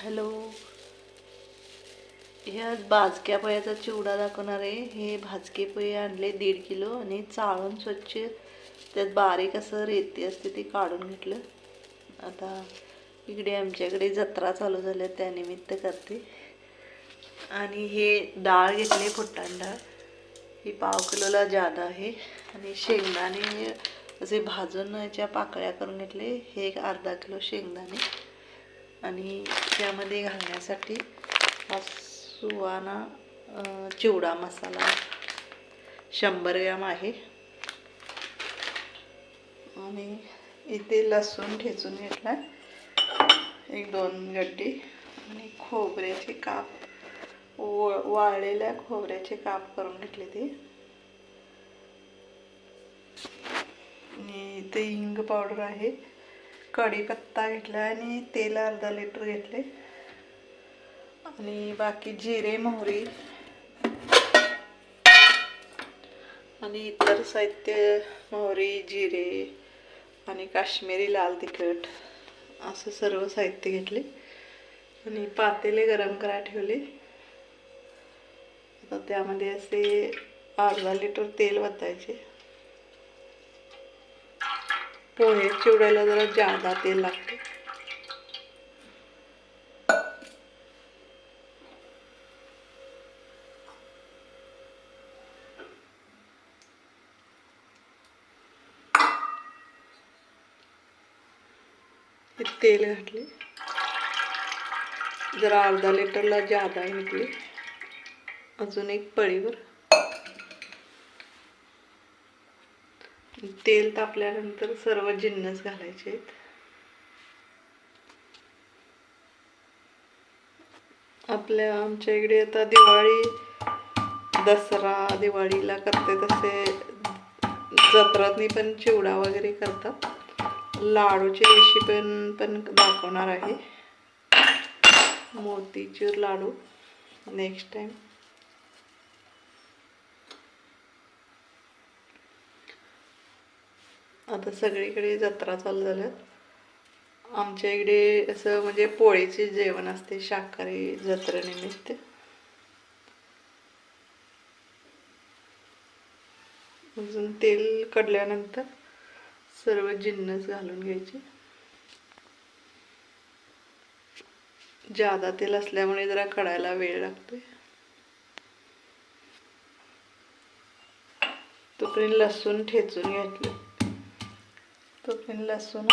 Hello, हे आज भाजक्या पोह्याचा चिवडा दाखवणार आहे. हे भाजके पोहे आणले 1.5 किलो आणि चाळून स्वच्छ त्यात बारीक असं रेती असते ती काढून घेतलं. आता इकडे आमच्याकडे जत्रा चालू झाल्या त्यानिमित्त करते. आणि हे डाळ घेतली, फुटाण डाळ, ही 1/2 किलोला जादा आहे. आणि शेंगदाणे असे भाजून याच्या पाकळ्या करून घेतले. हे 1/2 किलो शेंगदाणे. आणि त्यामध्ये घालण्यासाठी हा सुवाना चिवडा मसाला 100 ग्रॅम आहे. आणि इथे लसूण ठेचून घेतला 1-2 गड्डी. आणि खोबऱ्याचे काप, वाळलेल्या खोबऱ्याचे काप करून घेतले ते. आणि इथे हिंग पावडर आहे, कढीपत्ता घेतला आणि तेल 1/2 लिटर घेतले. आणि बाकी जिरे, मोहरी आणि इतर साहित्य, मोहरी, जिरे आणि काश्मीरी लाल तिखट असं सर्व साहित्य घेतले. आणि पातेले गरम करायला ठेवले. आता त्यामध्ये असे 1/2 लिटर तेल वतायचे. पोहे चिवड्याला जरा जादा तेल लागते. तेल घातले, जरा 1/2 लिटरला जादा घेतली. अजून एक पळीवर तेल तापल्यानंतर सर्व जिन्नस घालायचे आहेत. आमच्या इकडे आता दिवाळी, दसरा, दिवाळीला करते तसे जत्रातनी पण चिवडा वगैरे करतात. लाडूची रेसिपी पण दाखवणार आहे, मोतीचूर लाडू नेक्स्ट टाइम. आता सगळीकडे जत्रा चालू झाल्या. आमच्या इकडे असं म्हणजे पोळीचे जेवण असते शाकाहारी जत्रेनिमित्त. अजून तेल कडल्यानंतर सर्व जिन्नस घालून घ्यायचे. जादा तेल असल्यामुळे जरा कढायला वेळ लागतोय. तोपर्यंत लसूण ठेचून घेतले. तोपर्यंत लसूण